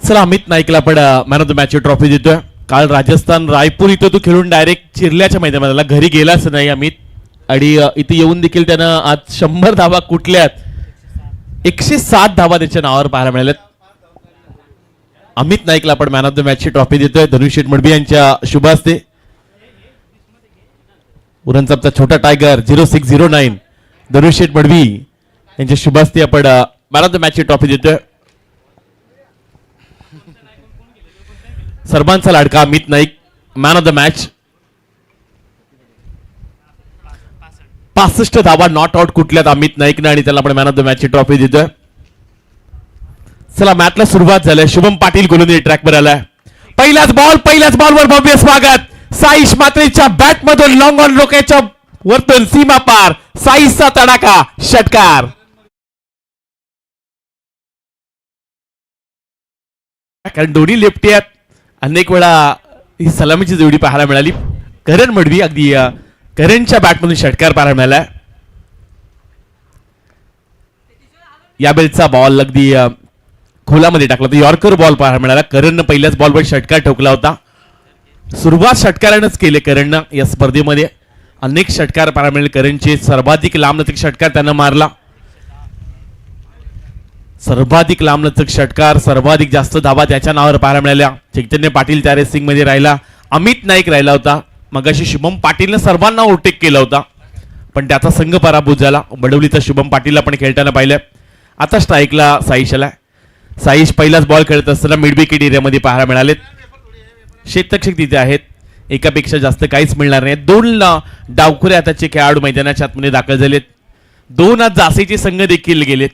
चला अमित नाईकला आपण man of the match trophy देतोय. काल राजस्थान रायपूर इथं तो खेळून डायरेक्ट चिरल्याच्या मैदानाला घरी गेलाच नाही अमित. आणि इथे येऊन देखील त्यानं आज 100 धावा कुठल्यात 107 धावा त्याच्या नावावर पाहायला मिळाल्यात. अमित नाईकला आपण मॅन ऑफ द मॅच ची ट्रॉफी देतोय धनुष शेटमडबी यांच्या शुभ हस्ते. उरणचा छोटा टायगर 0609 धनुष शेटमडबी यांच्या शुभ हस्ते आपण मॅन ऑफ द मॅच ची ट्रॉफी देतोय. सर्वांचा लाडका Amit Naik man of the match. 65 धावा नॉट आउट कुठल्यात अमित नाईकने आणि त्याला आपण मॅन ऑफ द मॅच ची ट्रॉफी देतोय. चला मॅचला सुरुवात झाली. शुभम पाटील गोलंदाजी ट्रॅकवर आलाय. पहिल्याच बॉलवर भव्य स्वागत. साईश मात्रेच्या बॅट मधून लॉंग ऑन रोकेच्या वरतून सीमा पार साईशचा तडाखा षटकार. कारण दोन्ही लेफ्टी आहेत. अनेक वेळा ही सलामीची जोडी पाहायला मिळाली. करण मडवी अगदी करणच्या बॅटमधून षटकार पाहायला मिळाला. या बेलचा बॉल अगदी खोलामध्ये टाकला होता. यॉर्कर बॉल पाहायला मिळाला. करणनं पहिल्याच बॉलवर षटकार ठोकला होता. सुरुवात षटकारानंच केले करणनं या स्पर्धेमध्ये. अनेक षटकार पाहायला मिळाले. करणचे सर्वाधिक लांबलचक षटकार त्यानं मारला. सर्वाधिक लांबलचक षटकार सर्वाधिक जास्त धावा त्याच्या नावावर पाहायला मिळाल्या. चैतन्य पाटील त्या रेसिंग मध्ये राहिला. अमित नाईक राहिला होता. मगाशी शुभम पाटीलनं सर्वांना ओव्हरटेक केला होता पण त्याचा संघ पराभूत झाला. बडवलीचा शुभम पाटीलला पण खेळताना पाहिलं. आता स्ट्राईकला साईश आलाय. साईश पहिलाच बॉल खेळत असताना मिड विकेट एरियामध्ये पाहायला मिळालेत. क्षेत्ररक्षक तिथे आहेत. एकापेक्षा जास्त काहीच मिळणार नाही. 2 डावखुरे हाताचे खेळाडू मैदानाच्या आतमध्ये दाखल झालेत. 2 आज जासेचे संघ देखील गेलेत.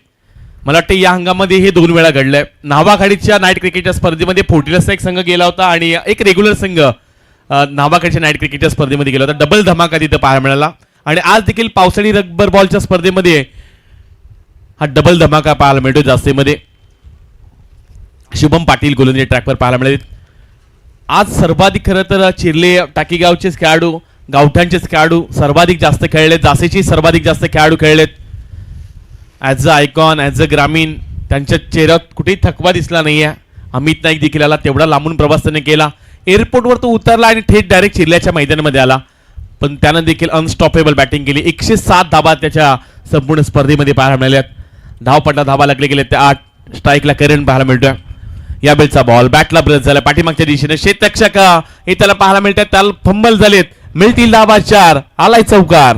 मला वाटतं या हंगामध्ये हे 2 वेळा घडलंय. नावाखाडीच्या नाईट क्रिकेटच्या स्पर्धेमध्ये फोर्टिलसचा एक संघ गेला होता आणि एक रेग्युलर संघ नावाखाडीच्या नाईट क्रिकेटच्या स्पर्धेमध्ये गेला होता. डबल धमाका तिथं पाहायला मिळाला. आणि आज देखील पावसाळी रग्बी बॉलच्या स्पर्धेमध्ये हा डबल धमाका पाहायला मिळतो. जास्तीमध्ये शुभम पाटील गोलंदाजी ट्रॅकवर पाहायला मिळाले. आज सर्वाधिक खरं तर चिरले टाकीगावचेच खेळाडू गावठांचेच खेळाडू सर्वाधिक जास्त खेळलेत. जासेची सर्वाधिक जास्त खेळाडू खेळलेत. As a icon as a ग्रामीण त्यांच्या चेहऱ्यात कुठेही थकवा दिसला नाहीये. अमित नाईक देखील आला. तेवढा लांबून प्रवास त्याने केला. एअरपोर्टवर तो उतरला आणि थेट डायरेक्ट चिरल्याच्या मैदानामध्ये आला. पण त्यानं देखील अनस्टॉपेबल बॅटिंग केली. 107 धावा त्याच्या संपूर्ण स्पर्धेमध्ये पाहायला मिळाल्यात. धावपट्टा धावा लागले गेले ते 8. स्ट्राईकला करण पाहायला मिळतोय. या बेलचा बॉल बॅटला ब्रश झाला. पाठीमागच्या दिशेने क्षेत्ररक्षक हे त्याला पाहायला मिळतात. त्याला फंबल झालेत. मिळतील धावा 4. आलाय चौकार.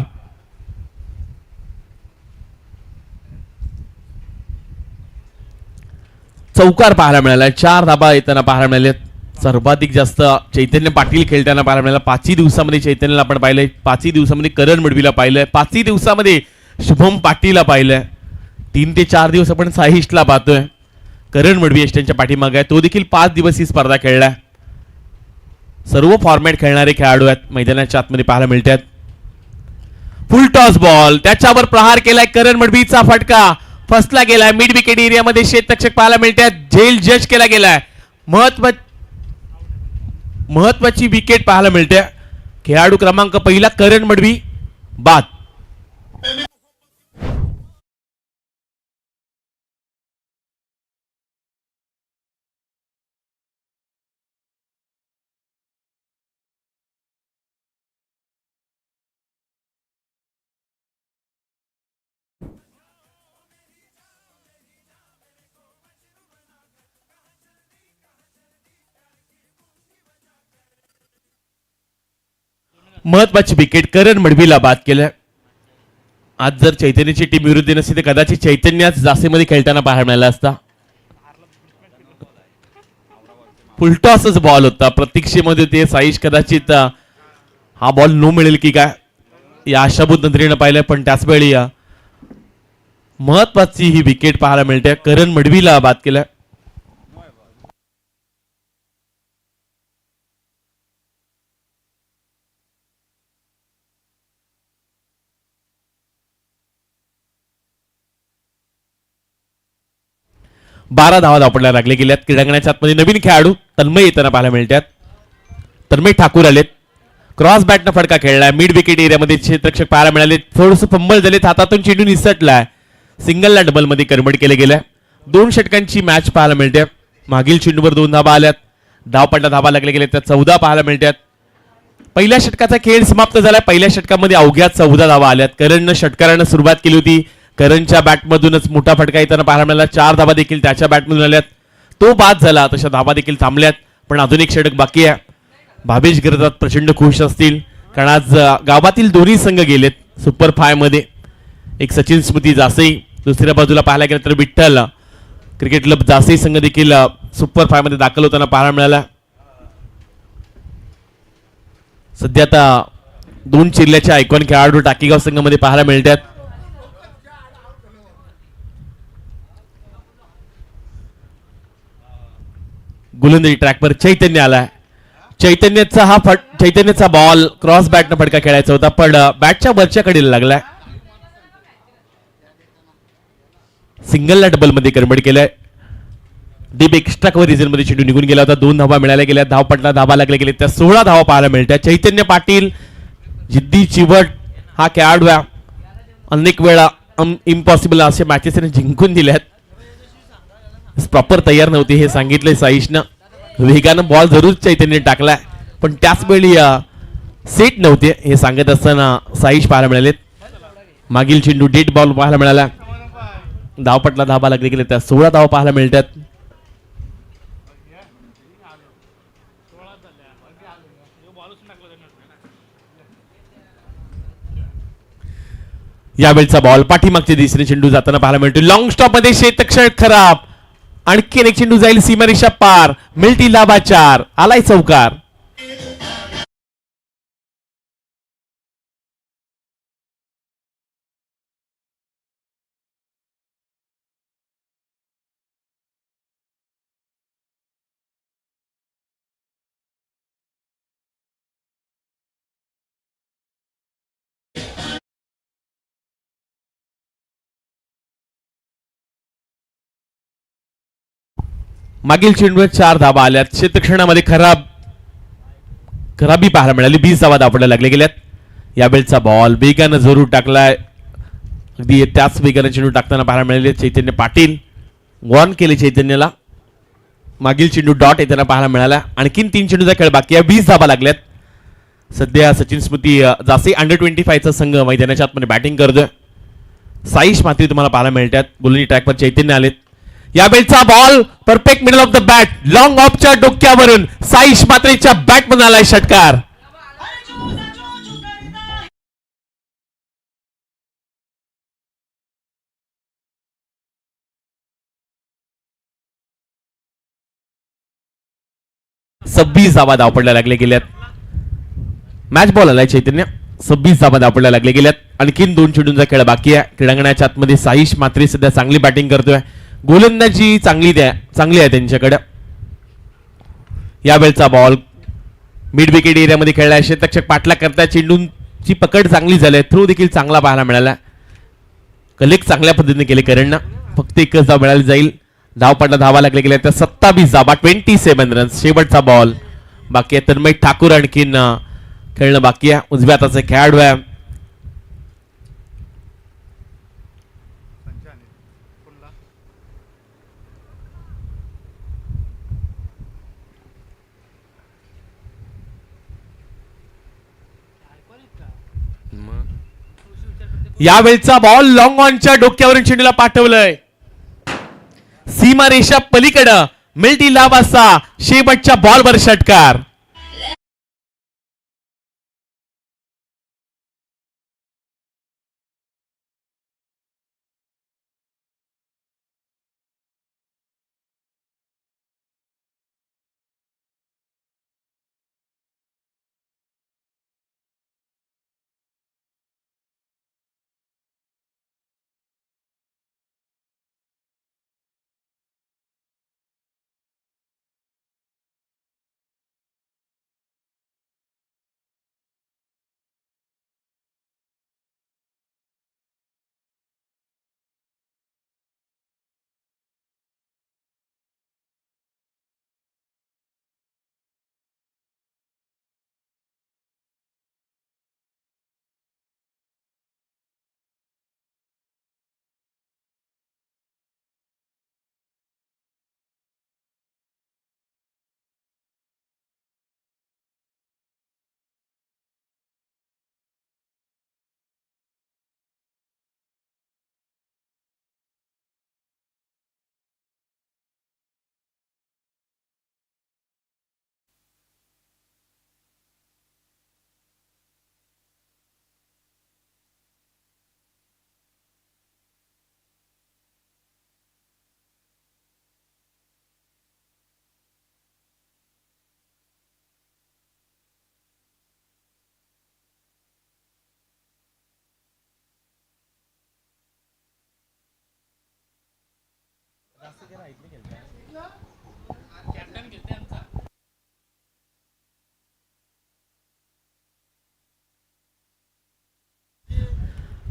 चौकार पाहायला मिळाला. 4 धाबा येताना पाहायला मिळाले. सर्वाधिक जास्त चैतन्य पाटील खेळताना पाहायला मिळाला. 5 दिवसामध्ये चैतन्यला आपण पाहिलंय. 5 दिवसामध्ये करण मडवीला पाहिलंय. 5 दिवसामध्ये शुभम पाटीलला पाहिलंय. 3 ते 4 दिवस आपण साहिशला पाहतोय. करण मडवी एसट्यांच्या पाठीमागे आहे. तो देखील 5 दिवस ही स्पर्धा खेळलाय. सर्व फॉर्मॅट खेळणारे खेळाडू आहेत मैदानाच्या आतमध्ये पाहायला मिळतात. फुल टॉस बॉल त्याच्यावर प्रहार केलाय. करण मडवीचा फटका फसला गेलाय. मिड विकेट एरियामध्ये क्षेत्ररक्षक पाहायला मिळतात. झेल जज केला गेलाय. महत्वाची विकेट पाहायला मिळते. खेळाडू क्रमांक पहिला करण मडवी बाद. महत्वाची विकेट करण मडवीला बाद केलं. आज जर चैतन्याची टीम विरुद्ध नसती तर कदाचित चैतन्याच जासेमध्ये खेळताना पाहायला मिळाला असता. फुलटॉसच बॉल होता. प्रतीक्षेमध्ये ते साईश कदाचित हा बॉल नो मिळेल की काय या आशाभूत नजरेनं पाहिलं. पण त्याच वेळी महत्वाची ही विकेट पाहायला मिळते. करण मडवीला बाद केलं. बारा धावा धावपडल्या लागले गेल्यात. क्रीडांगणाच्या आतमध्ये नवीन खेळाडू तन्मय येताना पाहायला मिळतात. तन्मय ठाकूर आलेत. क्रॉस बॅटनं फटका खेळलाय. मिड विकेट एरियामध्ये क्षेत्ररक्षक पाहायला मिळाले. थोडंसं फंबल झालेत. हातातून चेंडू निसटलाय. सिंगलला डबल मध्ये कन्वर्ट केले गेले. 2 षटकांची मॅच पाहायला मिळते. मागील चेंडूवर 2 धाबा आल्यात. धावपट्टा धाबा लागले गेले त्या 14 पाहायला मिळतात. पहिल्या षटकाचा खेळ समाप्त झाला. पहिल्या षटकामध्ये अवघ्या 14 धाबा आल्यात. करणनं षटकारानं सुरुवात केली होती. करणच्या बॅटमधूनच मोठा फटका येताना पाहायला मिळाला. 4 धाबा देखील त्याच्या बॅटमधून आल्यात. तो बाद झाला. तशा धाबा देखील थांबल्यात. पण अजून एक षटक बाकी आहे. भावेश गिरदात प्रचंड खुश असतील कारण आज गावातील दोन्ही संघ गेलेत सुपर 5 मध्ये. एक सचिन स्मृती जासई, दुसऱ्या बाजूला पाहायला गेलं तर विठ्ठल क्रिकेट क्लब जासई संघ देखील सुपर 5 मध्ये दाखल होताना पाहायला मिळाला. सध्या आता 2 चिरल्याच्या आयकॉन खेळाडू टाकीगाव संघामध्ये पाहायला मिळतात. गोलंदाजी ट्रॅकवर चैतन्य आलाय. चैतन्याचा बॉल क्रॉस बॅटनं फटका खेळायचा होता पण बॅटच्या वरच्या कडेला लागलाय. सिंगलला डबल मध्ये कन्वर्ट केलाय. डीप एक्स्ट्रा कव्हर रिझन मध्ये चेंडू निघून गेला होता. 2 धावा मिळाल्या गेल्या. धावपट्टा धावा लागले गेले त्या 16 धावा पाहायला मिळतात. चैतन्य पाटील जिद्दी चिवट हा खेळाडू अनेक वेळा इम्पॉसिबल असे मॅचेस जिंकून दिल्यात. प्रॉपर तयार नव्हती हे सांगितलंय साईशनं. वेगानं बॉल जरूर चैतन्य टाकलाय पण त्याच वेळी सेट नव्हते हे सांगत असताना साईश पाहायला मिळालेत. मागील चेंडू डेट बॉल पाहायला मिळाला. धावपटला धाबा लागले गेले त्या 16 धावा पाहायला मिळतात. यावेळचा बॉल पाठीमागच्या दिशेने चेंडू जाताना पाहायला मिळतो. लॉंग स्टॉप मध्ये शेतक्षण खराब. आणखी एक चेंडू जाईल सीमारेषा पार. मिल्टी लाभा 4 आलाय चौकार. मागील चेंडूवर 4 धाबा आल्यात. क्षेत्रक्षणामध्ये खराबी पाहायला मिळाली. 20 धाबा दापडायला लागले गेल्यात. यावेळचा बॉल वेगानं जरूर टाकलाय. अगदी त्याच वेगानं चेंडू टाकताना पाहायला मिळाले. चैतन्य पाटील वॉर्न केले चैतन्यला. मागील चेंडू डॉट येताना पाहायला मिळाला. आणखीन 3 चेंडूचा खेळ बाकी आहे. 20 धाबा लागल्यात. सध्या सचिन स्मृती जासे अंडर-25 चा संघ मैदानाच्या आतमध्ये बॅटिंग करतोय. साईश मात्री तुम्हाला पाहायला मिळतात. गोलंदाजी ट्रॅकवर चैतन्य आलेत. यावेळचा ball perfect middle of the bat. Long ऑफच्या डोक्यावरून साईश मात्रेच्या बॅट मधून आलाय षटकार. सव्वीस धावा धावपडल्या लागले गेल्यात. मॅच बॉल आलाय चैतन्य. 26 धावा धावपडल्या लागले गेल्यात. आणखीन 2 चेंडूंचा खेळ बाकी आहे. क्रीडांगणाच्या आतमध्ये साईश मात्रे सध्या चांगली बॅटिंग करतोय. गोलंदाजी चांगली आहे त्यांच्याकडे. यावेळचा बॉल मिड विकेट एरियामध्ये खेळला. क्षेत्ररक्षक पाठलाग करता. चेंडूची पकड चांगली झाली. थ्रो देखील चांगला पाहायला मिळाला. कलेक्ट चांगल्या पद्धतीने केले करणनं. फक्त एकच धाव मिळाली जाईल. धावपट्टा धावा लागले गेले तर 27 धावा 27 रन्स. शेवटचा बॉल बाकी आहे. तन्मय ठाकूर आणखीन खेळणं बाकी आहे. उजव्या हाताचा खेळाडू आहे. यावेळचा बॉल लॉंग ऑनच्या डोक्यावरून चेंडूला पाठवलंय. सीमारेषा पलीकडं मिल्टी लाभासा शेवटच्या बॉलवर षटकार.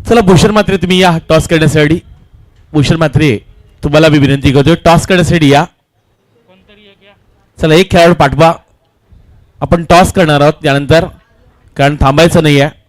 चला भूषण म्हात्रे तुम्ही या टॉस करण्यासाठी. भूषण म्हात्रे तुम्हाला मी विनंती करतोय टॉस करण्यासाठी या. चला एक खेळाडू पाठवा. आपण टॉस करणार आहोत त्यानंतर, कारण थांबायचं नाही आहे.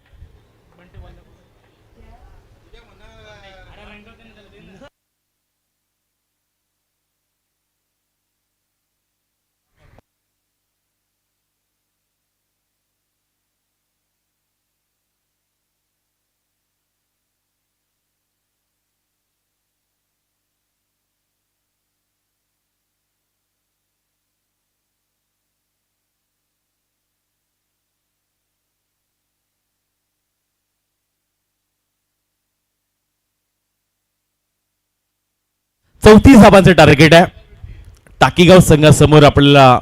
चौतीस धावांचं टार्गेट आहे. टाकीगाव संघासमोर आपल्याला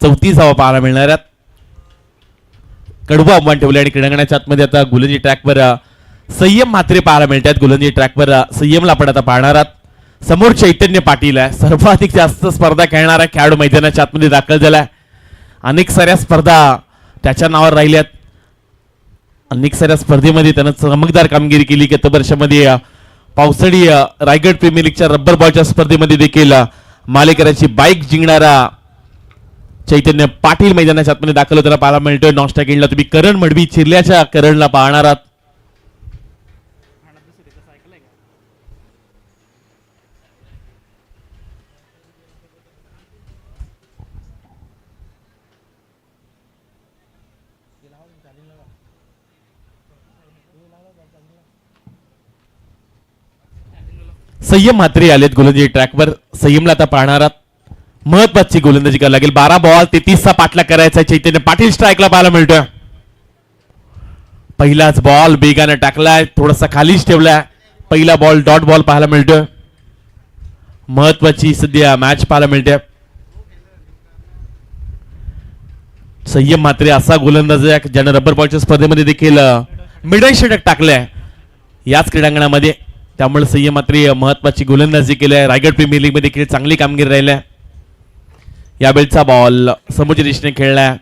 34 धावा पाहायला मिळणार आहेत. कडवं आव्हान ठेवले आणि क्रीडांगणाच्या आतमध्ये आता गोलंदाजी ट्रॅकवर संयम म्हात्रे पाहायला मिळतात. गोलंदाजी ट्रॅकवर संयमला आपण आता पाहणार आहात. समोर चैतन्य पाटील आहे. सर्वाधिक जास्त स्पर्धा खेळणारा खेळाडू मैदानाच्या आतमध्ये दाखल झालाय. अनेक साऱ्या स्पर्धा त्याच्या नावावर राहिल्यात. अनेक साऱ्या स्पर्धेमध्ये त्यानं चमकदार कामगिरी केली. गत वर्षामध्ये पावसाळी रायगड प्रीमियर लीगच्या रब्बर बॉलच्या स्पर्धेमध्ये देखील मालेकरांची बाईक जिंकणारा चैतन्य पाटील मैदानाच्या आतमध्ये दाखल होताना पाहायला मिळतोय. नॉस्टा गेंडला तुम्ही करण मडवी चिरल्याच्या करणला पाहणार आहात. संयम म्हात्रे आलेत गोलंदाजी ट्रॅकवर. संयमला आता पाहणार आहात. महत्वाची गोलंदाजी करावी लागेल. 12 बॉल 33चा पाठलाग करायचा. चैतन्य पाटील स्ट्राईकला पाहायला मिळतोय. पहिलाच बॉल बेगाने टाकलाय. थोडासा खालीच ठेवलाय. पहिला बॉल डॉट बॉल पाहायला मिळतोय. महत्वाची सध्या मॅच पाहायला मिळते. संयम म्हात्रे असा गोलंदाज आहे ज्यानं रबर बॉलच्या स्पर्धेमध्ये देखील मिडल षटक टाकलंय याच क्रीडांगणामध्ये. त्यामुळे संयम म्हात्रे महत्वाची गोलंदाजी केली आहे. रायगड प्रीमियर लीग मध्ये देखील चांगली कामगिरी राहिली आहे. यावेळचा बॉल समोरच्या दिशेने खेळलाय.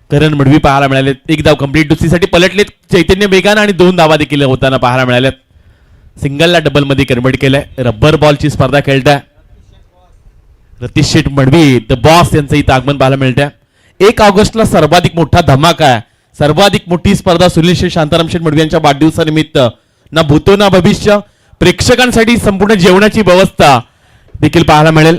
करण मडवी पाहायला मिळाले. एक धाव कंप्लीट. दुसरीसाठी पलटलेत चैतन्य बेगान आणि 2 धावा देखील होताना पाहायला मिळाल्यात. सिंगलला डबल मध्ये कन्वर्ट केलंय. रबर बॉलची स्पर्धा खेळताय. रतीश शेठ मडवी द बॉस यांचं इथं आगमन पाहायला मिळतंय. 1 ऑगस्टला सर्वाधिक मोठा धमाका आहे. सर्वाधिक मोठी स्पर्धा सुनील शेठ शांताराम शेठ मडवी यांच्या वाढदिवसानिमित्त ना भूतो ना भविष्य. प्रेक्षकांसाठी संपूर्ण जेवणाची व्यवस्था देखील पाहायला मिळेल.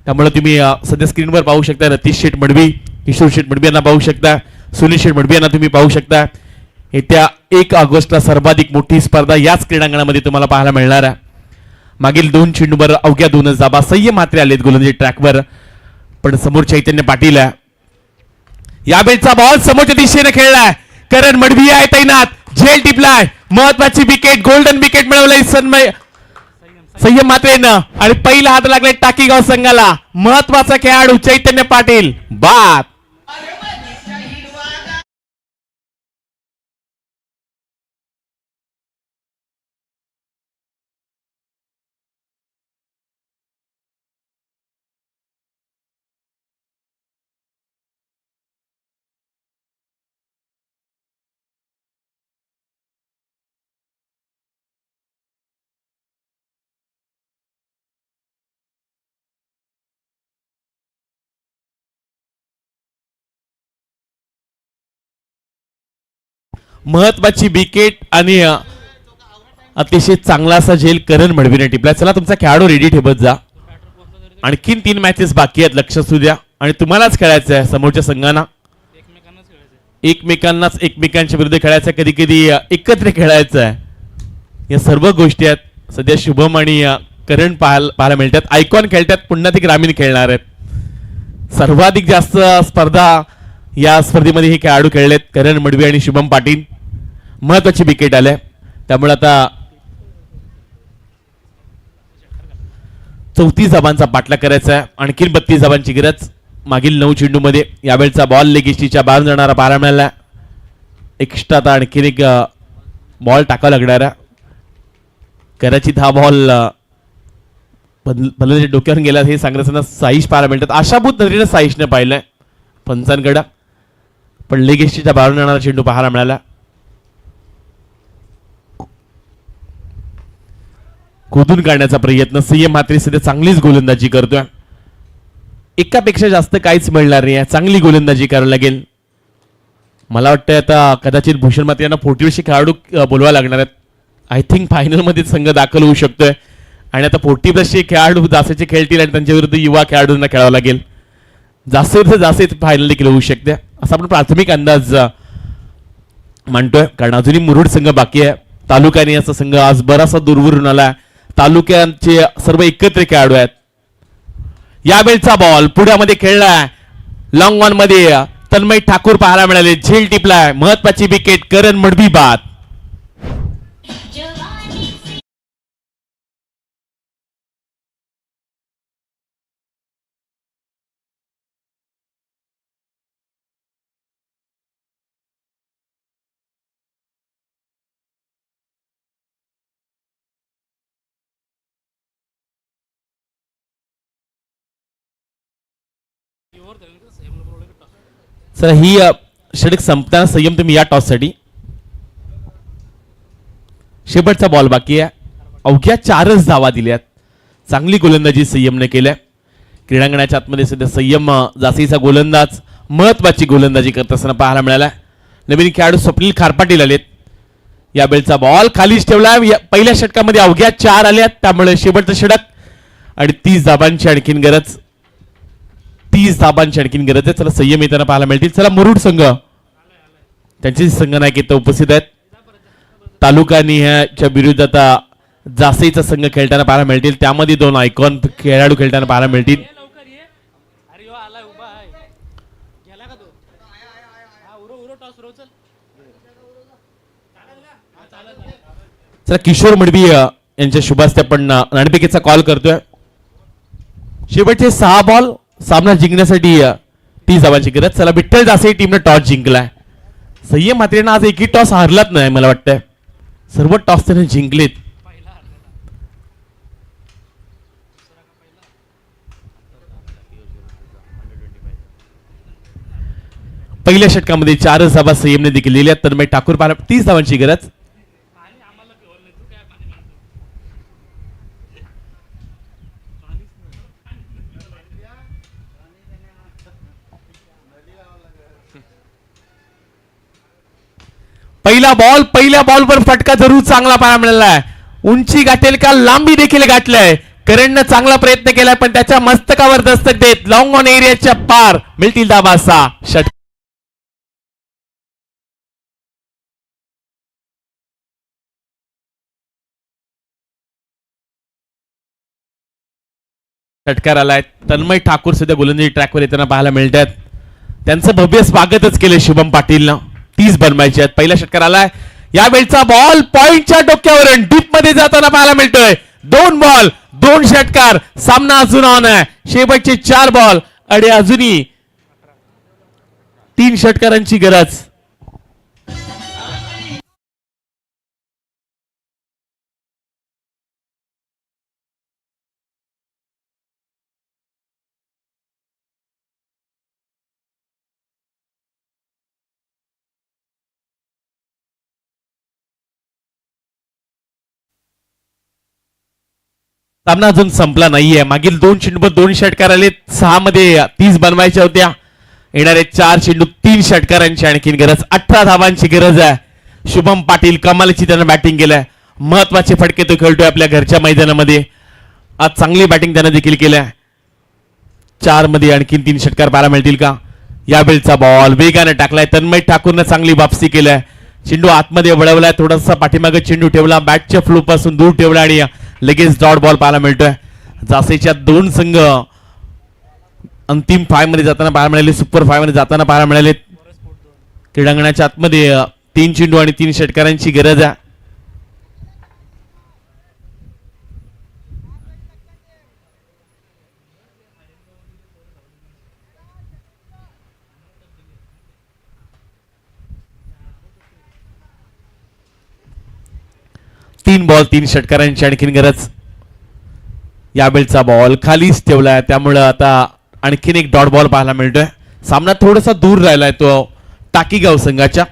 त्यामुळे तुम्ही सध्या स्क्रीनवर पाहू शकता. रतीश शेठ मडवी, किशोर शेठ मडवी यांना पाहू शकता. सुनील शेठ मडवी यांना तुम्ही पाहू शकता. येत्या 1 ऑगस्टला सर्वाधिक मोठी स्पर्धा याच क्रीडांगणामध्ये तुम्हाला पाहायला मिळणार आहे. मागील 2 चेंडूवर अवघ्या 2च धाबा. संयम म्हात्रे आलेत गोलंदाजी ट्रॅकवर. पण समोर चैतन्य पाटील आहे. यावेळचा बॉल समोरच्या दिशेने खेळलाय. करण मडवी आहे तैनात. झेल टिपलाय. महत्वाची विकेट, गोल्डन विकेट मिळवलंय संयम म्हात्रेनं आणि पहिला हात लागलाय टाकीगाव संघाला. महत्वाचा खेळाडू चैतन्य पाटील बाद. महत्वाची विकेट आणि अतिशय चांगला असा झेल करण मडवीने टिपला. चला तुमचा खेळाडू रेडी ठेवत जा. आणखीन 3 मॅचेस बाकी आहेत. लक्ष असू द्या. आणि तुम्हालाच खेळायचं आहे. समोरच्या संघांना एकमेकांनाच एकमेकांच्या विरुद्ध खेळायचं आहे. कधी कधी एकत्र खेळायचं आहे. या सर्व गोष्टी आहेत. सध्या शुभम आणि करण पाहायला मिळतात. आयकॉन खेळतात. पुन्हा ते ग्रामीण खेळणार आहेत. सर्वाधिक जास्त स्पर्धा या स्पर्धेमध्ये हे खेळाडू खेळलेत. करण मडवी आणि शुभम पाटील. महत्वाची विकेट आल्या. त्यामुळे आता 34 धावांचा पाठलाग करायचा आहे. आणखीन 32 धावांची गरज मागील 9 चेंडूमध्ये. यावेळचा बॉल लेगिस्टीच्या बाहेर जाणारा पाहायला मिळाला. एक्स्ट्रा आता आणखीन एक बॉल टाकावा लागणार आहे. करायची हा बॉल भले डोक्यावरून गेला हे सांगण्याचं साईश पाहायला मिळतात. आशाभूत नजरेनं साईशने पाहिलंय पंचांकडं, पण लेगेस्टीच्या बाहेरून येणारा चेंडू पाहायला मिळाला. खोदून काढण्याचा प्रयत्न. संयम मात्र सध्या चांगलीच गोलंदाजी करतोय. एकापेक्षा जास्त काहीच मिळणार नाही, चांगली गोलंदाजी करायला लागेल. मला वाटतं आता कदाचित भूषण मात्र यांना 40 खेळाडू बोलवा लागणार आहेत. आय थिंक फायनलमध्ये संघ दाखल होऊ शकतोय आणि आता 40+ खेळाडू जास्तीचे खेळतील आणि त्यांच्या विरुद्ध युवा खेळाडूंना खेळावं लागेल. जास्त फायनल देखील होऊ शकते असा आपण प्राथमिक अंदाज मांडतोय, कारण अजूनही मुरुड संघ बाकी आहे. तालुक्याने असा संघ आज बराचसा दूरवरून आला. तालुक्यांचे सर्व एकत्र खेळाडू आहेत. यावेळचा बॉल पुढ्यामध्ये खेळलाय. लॉंग ऑन मध्ये तन्मय ठाकूर पाहायला मिळाले. झेल टिपलाय. महत्वाची विकेट. करण मडवी बाद. सर ही षटक संपताना संयम तुम्ही या टॉस साठी. शेवटचा बॉल बाकी आहे. अवघ्या 4च धावा दिल्यात. चांगली गोलंदाजी संयमने केल्या. क्रीडांगणाच्या आतमध्ये सध्या संयम जासीचा गोलंदाज महत्वाची गोलंदाजी करत असताना पाहायला मिळाला. नवीन खेळाडू स्वप्नील खारपाटील आलेत. यावेळचा बॉल खालीच ठेवला. पहिल्या षटकामध्ये अवघ्या 4 आल्यात, त्यामुळे शेवटचं षटक आणि 30 धाबांची आणखीन गरज. 30 धाबांची आणखीन गरज आहे. चला संयम येताना पाहायला मिळतील. चला मुरुड संघ त्यांचे संघनायक इथं उपस्थित आहेत. तालुका निहायच्या विरुद्ध आता जासीचा संघ खेळताना पाहायला मिळतील. त्यामध्ये 2 आयकॉन खेळाडू खेळताना पाहायला मिळतील. चला किशोर मडवी यांच्या शुभास्ते आपण नाणेफेकीचा कॉल करतोय. शेवटचे 6 बॉल सामना जिंकण्यासाठी 30 धावांची गरज. चला विठ्ठल जासे टीमने टॉस जिंकलाय. संयम मात्रेनं आज एकही टॉस हारलाच नाही. मला वाटतंय सर्व टॉस त्याने जिंकलेत. पहिल्या षटकामध्ये 4च धाबा संयमने देखील दिल्या. तन्मय ठाकूर पाहायला 30 धावांची गरज. पहिल्या बॉलवर फटका जरूर चांगला पाहायला मिळाला आहे. उंची गाठेल का लांबी देखील गाठलाय. करणनं चांगला प्रयत्न केलाय, पण त्याच्या मस्तकावर दस्तक देत लॉंग ऑन एरियाच्या पार मिळतील धाबा. 6 षटकार आलाय. तन्मय ठाकूर सध्या गोलंदाजी ट्रॅकवर येताना पाहायला मिळतात. त्यांचं भव्य स्वागतच केले शुभम पाटीलनं. 30 बनवायचे आहेत. पहिला षटकार आलाय. यावेळचा बॉल पॉइंटच्या डोक्यावरून डीप मध्ये जाताना पाहायला मिळतोय. 2 बॉल 2 षटकार. सामना अजून ऑन आहे. शेवटचे 4 बॉल आणि अजूनही 3 षटकारांची गरज. सामना अजून संपला नाहीये. मागील 2 चेंडूवर 2 षटकार आले. 6 मध्ये 30 बनवायच्या होत्या. येणारे 4 चेंडू 3 षटकारांची आणखीन गरज. 18 धावांची गरज आहे. शुभम पाटील कमालीची त्यानं बॅटिंग केलंय. महत्वाचे फटके तो खेळतोय आपल्या घरच्या मैदानामध्ये. आज चांगली बॅटिंग त्यानं देखील केलंय. 4 मध्ये आणखीन 3 षटकार पाहायला मिळतील का. यावेळचा बॉल वेगाने टाकलाय. तन्मय ठाकूरने चांगली वापसी केलाय. चेंडू आतमध्ये वळवलाय. थोडासा पाठीमागे चेंडू ठेवला. बॅटच्या फ्लो पासून दूर ठेवला आणि लगेच डॉट बॉल पाहायला मिळतोय. जासेच्या 2 संघ अंतिम 5 मध्ये जाताना पाहायला मिळाले. सुपर 5 मध्ये जाताना पाहायला मिळाले. क्रीडांगणाच्या आतमध्ये 3 चेंडू आणि 3 षटकारांची गरज आहे. तीन बॉल 3 षटकारांची आणखीन गरज. यावेळचा बॉल खालीच ठेवलाय, त्यामुळं आता आणखीन एक डॉट बॉल पाहायला मिळतोय. सामना थोडासा दूर राहिलाय तो टाकीगाव संघाच्या.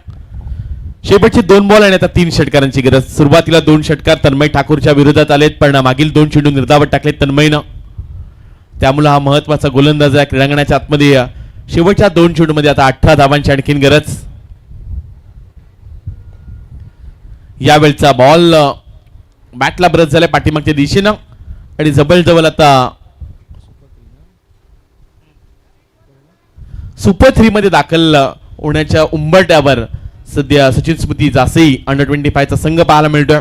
शेवटचे 2 बॉल आणि आता 3 षटकारांची गरज. सुरुवातीला 2 षटकार तन्मय ठाकूरच्या विरोधात आलेत, पण मागील 2 चेंडू निर्धावत टाकलेत तन्मयनं. त्यामुळे हा महत्वाचा गोलंदाज आहे क्रीडांगणाच्या आतमध्ये. शेवटच्या 2 चेंडूमध्ये आता 18 धावांची आणखीन गरज. यावेळचा बॉल बॅटला ब्रश झालाय पाठीमागच्या दिशेनं आणि जवळ आता सुपर 3 मध्ये दाखल होण्याच्या उंबरट्यावर सध्या सचिन स्मृती जासई अंडर 25 चा संघ पाहायला मिळतोय.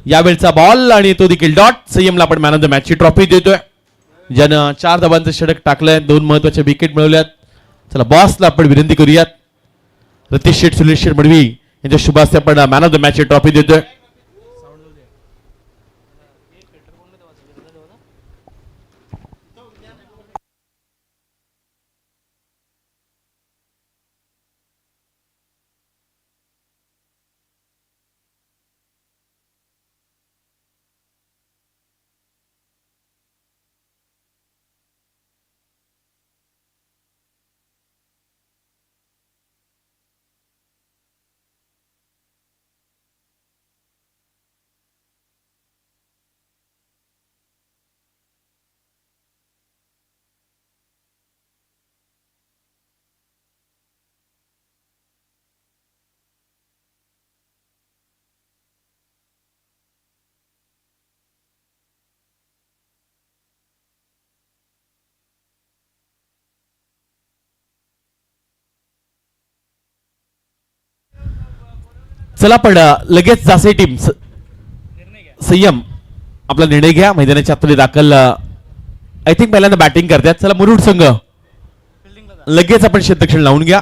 यावेळचा बॉल आणि तो देखील डॉट. संयमला आपण मॅन ऑफ द मॅच ची ट्रॉफी देतोय, ज्यानं 4 धावांचं षटक टाकलंय, 2 महत्वाचे विकेट मिळवल्यात. चला बॉसला आपण विनंती करूयात, रतीश शेठ, सुनील शेठ मडवी यांच्या शुभ हस्ते आपण मॅन ऑफ द मॅच ची ट्रॉफी देतोय. चला पण लगेच जासे टीम संयम आपला निर्णय घ्या. मैदानाच्या आतमध्ये दाखल आय थिंक पहिल्यांदा बॅटिंग करतात. चला मुरुड संघ लगेच आपण क्षेत्ररक्षण लावून घ्या.